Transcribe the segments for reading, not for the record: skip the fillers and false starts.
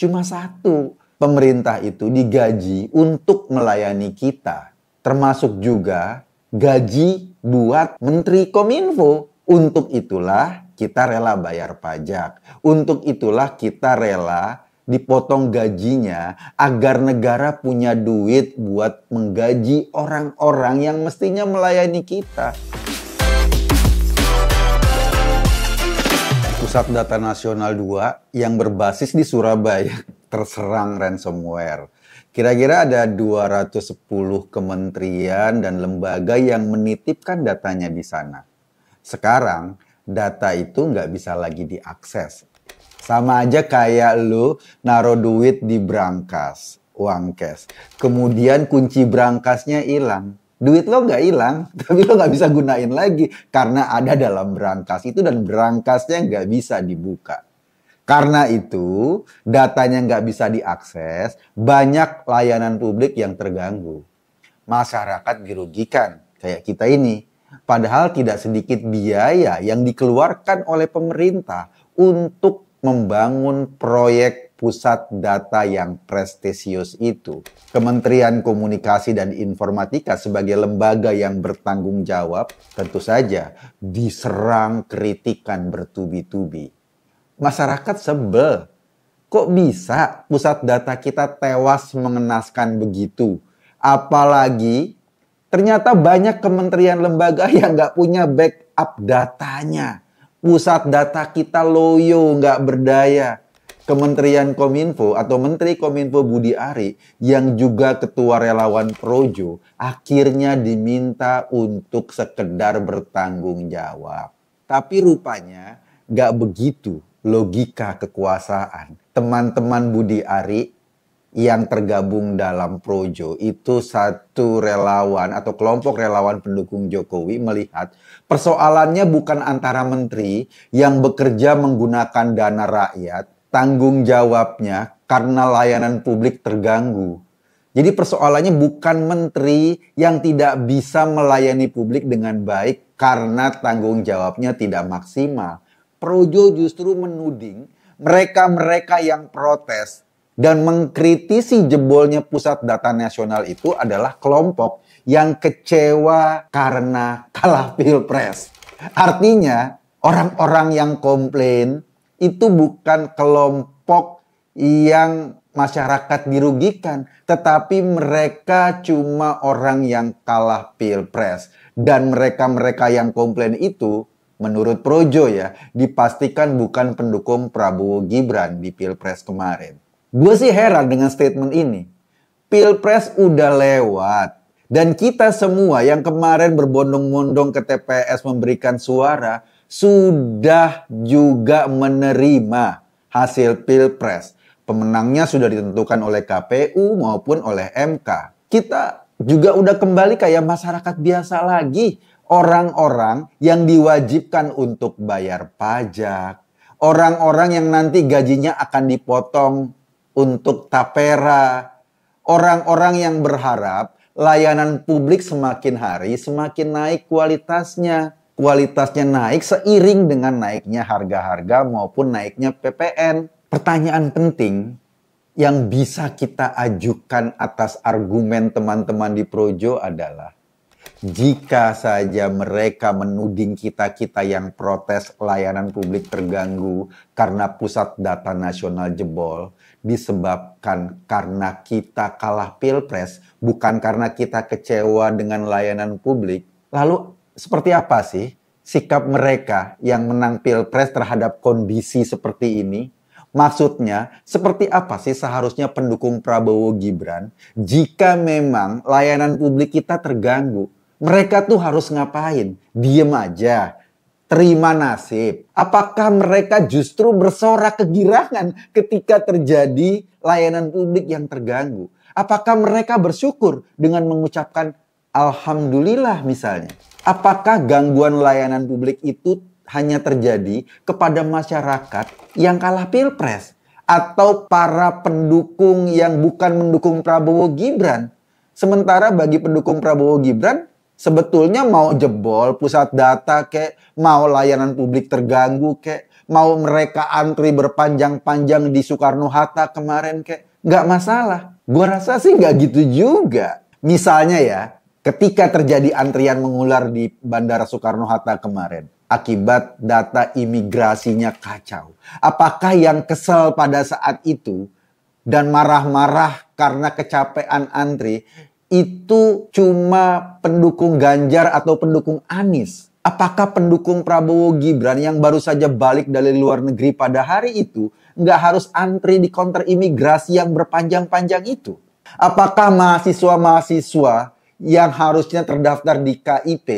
cuma satu. Pemerintah itu digaji untuk melayani kita. Termasuk juga gaji buat Menteri Kominfo. Untuk itulah kita rela bayar pajak. Untuk itulah kita rela dipotong gajinya agar negara punya duit buat menggaji orang-orang yang mestinya melayani kita. Pusat Data Nasional 2 yang berbasis di Surabaya terserang ransomware. Kira-kira ada 210 kementerian dan lembaga yang menitipkan datanya di sana. Sekarang, data itu nggak bisa lagi diakses. Sama aja kayak lu naruh duit di brankas, uang cash. Kemudian kunci brankasnya hilang. Duit lo nggak hilang, tapi lo nggak bisa gunain lagi. Karena ada dalam brankas itu dan brankasnya nggak bisa dibuka. Karena itu, datanya nggak bisa diakses, banyak layanan publik yang terganggu. Masyarakat dirugikan, kayak kita ini. Padahal tidak sedikit biaya yang dikeluarkan oleh pemerintah untuk membangun proyek pusat data yang prestisius itu. Kementerian Komunikasi dan Informatika sebagai lembaga yang bertanggung jawab tentu saja diserang kritikan bertubi-tubi. Masyarakat sebel. Kok bisa pusat data kita tewas mengenaskan begitu? Apalagi ternyata banyak kementerian lembaga yang nggak punya backup datanya. Pusat data kita loyo, nggak berdaya. Kementerian Kominfo atau Menteri Kominfo Budi Ari yang juga ketua relawan Projo akhirnya diminta untuk sekedar bertanggung jawab. Tapi rupanya nggak begitu logika kekuasaan. Teman-teman Budi Ari yang tergabung dalam Projo itu satu relawan atau kelompok relawan pendukung Jokowi melihat persoalannya bukan antara menteri yang bekerja menggunakan dana rakyat, tanggung jawabnya karena layanan publik terganggu. Jadi persoalannya bukan menteri yang tidak bisa melayani publik dengan baik karena tanggung jawabnya tidak maksimal. Projo justru menuding mereka-mereka yang protes dan mengkritisi jebolnya pusat data nasional itu adalah kelompok yang kecewa karena kalah pilpres. Artinya orang-orang yang komplain itu bukan kelompok yang masyarakat dirugikan, tetapi mereka cuma orang yang kalah pilpres. Dan mereka-mereka yang komplain itu menurut Projo ya, dipastikan bukan pendukung Prabowo Gibran di Pilpres kemarin. Gue sih heran dengan statement ini. Pilpres udah lewat. Dan kita semua yang kemarin berbondong-bondong ke TPS memberikan suara, sudah juga menerima hasil Pilpres. Pemenangnya sudah ditentukan oleh KPU maupun oleh MK. Kita juga udah kembali kayak masyarakat biasa lagi. Orang-orang yang diwajibkan untuk bayar pajak, orang-orang yang nanti gajinya akan dipotong untuk tapera, orang-orang yang berharap layanan publik semakin hari semakin naik kualitasnya. Kualitasnya naik seiring dengan naiknya harga-harga maupun naiknya PPN. Pertanyaan penting yang bisa kita ajukan atas argumen teman-teman di Projo adalah, jika saja mereka menuding kita-kita yang protes layanan publik terganggu karena pusat data nasional jebol disebabkan karena kita kalah pilpres, bukan karena kita kecewa dengan layanan publik, lalu seperti apa sih sikap mereka yang menang pilpres terhadap kondisi seperti ini? Maksudnya, seperti apa sih seharusnya pendukung Prabowo Gibran jika memang layanan publik kita terganggu? Mereka tuh harus ngapain? Diem aja? Terima nasib? Apakah mereka justru bersorak kegirangan ketika terjadi layanan publik yang terganggu? Apakah mereka bersyukur dengan mengucapkan Alhamdulillah misalnya? Apakah gangguan layanan publik itu hanya terjadi kepada masyarakat yang kalah pilpres? Atau para pendukung yang bukan mendukung Prabowo Gibran? Sementara bagi pendukung Prabowo Gibran, sebetulnya mau jebol pusat data kek, mau layanan publik terganggu kek, Mau mereka antri berpanjang-panjang di Soekarno-Hatta kemarin kayak nggak masalah. Gua rasa sih nggak gitu juga. Misalnya ya, ketika terjadi antrian mengular di Bandara Soekarno-Hatta kemarin, akibat data imigrasinya kacau. Apakah yang kesel pada saat itu dan marah-marah karena kecapean antri, itu cuma pendukung Ganjar atau pendukung Anies? Apakah pendukung Prabowo Gibran yang baru saja balik dari luar negeri pada hari itu nggak harus antri di counter imigrasi yang berpanjang-panjang itu? Apakah mahasiswa-mahasiswa yang harusnya terdaftar di KIP,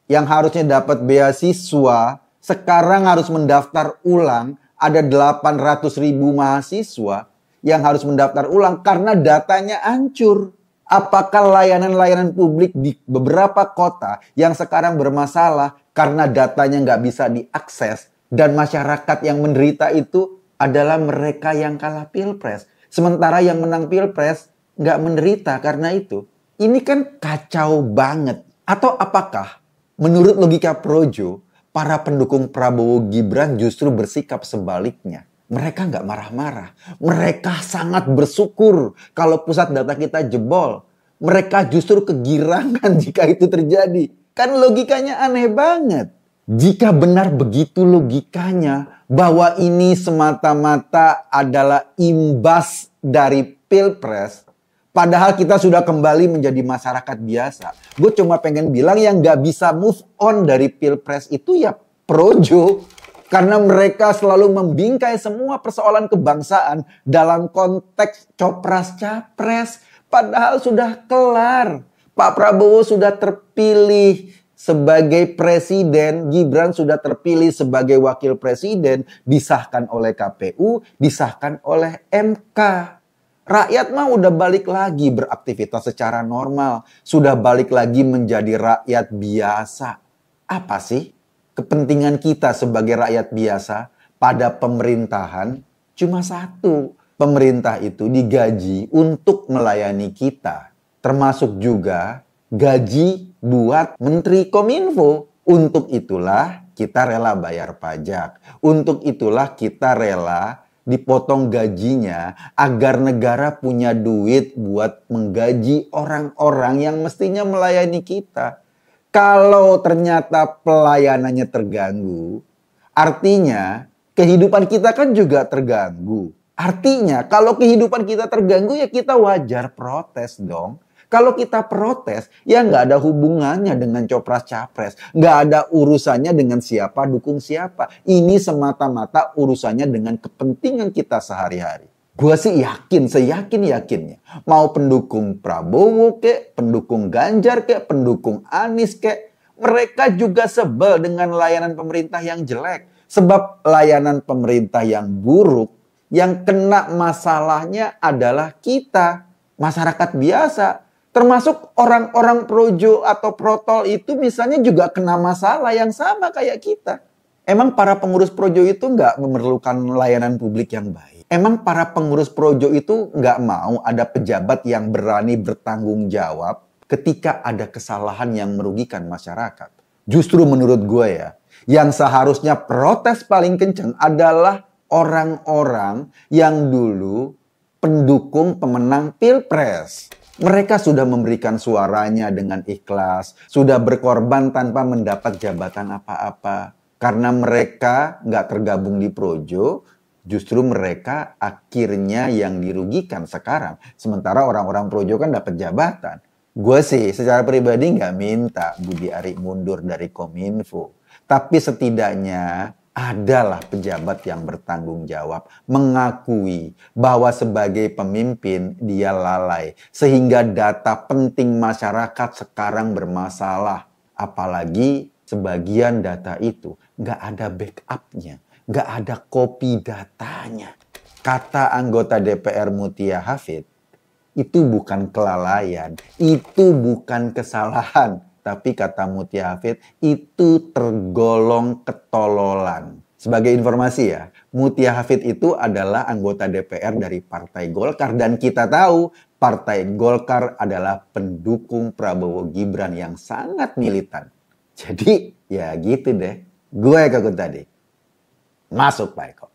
yang harusnya dapat beasiswa, sekarang harus mendaftar ulang? Ada 800.000 mahasiswa yang harus mendaftar ulang karena datanya hancur. Apakah layanan-layanan publik di beberapa kota yang sekarang bermasalah karena datanya nggak bisa diakses dan masyarakat yang menderita itu adalah mereka yang kalah pilpres. Sementara yang menang pilpres nggak menderita karena itu. Ini kan kacau banget. Atau apakah menurut logika Projo, para pendukung Prabowo Gibran justru bersikap sebaliknya? Mereka nggak marah-marah. Mereka sangat bersyukur kalau pusat data kita jebol. Mereka justru kegirangan jika itu terjadi. Kan logikanya aneh banget. Jika benar begitu logikanya, bahwa ini semata-mata adalah imbas dari pilpres, padahal kita sudah kembali menjadi masyarakat biasa. Gue cuma pengen bilang yang nggak bisa move on dari pilpres itu ya Projo. Karena mereka selalu membingkai semua persoalan kebangsaan dalam konteks copras-capres. Padahal sudah kelar. Pak Prabowo sudah terpilih sebagai presiden. Gibran sudah terpilih sebagai wakil presiden. Disahkan oleh KPU, disahkan oleh MK. Rakyat mah udah balik lagi beraktivitas secara normal. Sudah balik lagi menjadi rakyat biasa. Apa sih kepentingan kita sebagai rakyat biasa pada pemerintahan? Cuma satu, pemerintah itu digaji untuk melayani kita. Termasuk juga gaji buat Menteri Kominfo. Untuk itulah kita rela bayar pajak. Untuk itulah kita rela dipotong gajinya agar negara punya duit buat menggaji orang-orang yang mestinya melayani kita. Kalau ternyata pelayanannya terganggu, artinya kehidupan kita kan juga terganggu. Artinya kalau kehidupan kita terganggu ya kita wajar protes dong. Kalau kita protes ya nggak ada hubungannya dengan copras-capres. Nggak ada urusannya dengan siapa dukung siapa. Ini semata-mata urusannya dengan kepentingan kita sehari-hari. Gue sih yakin, seyakin-yakinnya. Mau pendukung Prabowo kek, pendukung Ganjar kek, pendukung Anies kek. Mereka juga sebel dengan layanan pemerintah yang jelek. Sebab layanan pemerintah yang buruk, yang kena masalahnya adalah kita, masyarakat biasa. Termasuk orang-orang Projo atau Protol itu misalnya juga kena masalah yang sama kayak kita. Emang para pengurus Projo itu nggak memerlukan layanan publik yang baik? Emang para pengurus Projo itu nggak mau ada pejabat yang berani bertanggung jawab ketika ada kesalahan yang merugikan masyarakat? Justru menurut gue ya, yang seharusnya protes paling kenceng adalah orang-orang yang dulu pendukung pemenang Pilpres. Mereka sudah memberikan suaranya dengan ikhlas, sudah berkorban tanpa mendapat jabatan apa-apa. Karena mereka nggak tergabung di Projo, justru mereka akhirnya yang dirugikan sekarang. Sementara orang-orang Projo kan dapat jabatan. Gue sih secara pribadi nggak minta Budi Ari mundur dari Kominfo. Tapi setidaknya adalah pejabat yang bertanggung jawab. Mengakui bahwa sebagai pemimpin dia lalai. Sehingga data penting masyarakat sekarang bermasalah. Apalagi sebagian data itu nggak ada backupnya. Nggak ada copy datanya. Kata anggota DPR Mutia Hafid, itu bukan kelalaian, itu bukan kesalahan. Tapi kata Mutia Hafid, itu tergolong ketololan. Sebagai informasi ya, Mutia Hafid itu adalah anggota DPR dari Partai Golkar. Dan kita tahu Partai Golkar adalah pendukung Prabowo Gibran yang sangat militan. Jadi ya gitu deh, gue Kakun tadi. Masuk Pak Eko.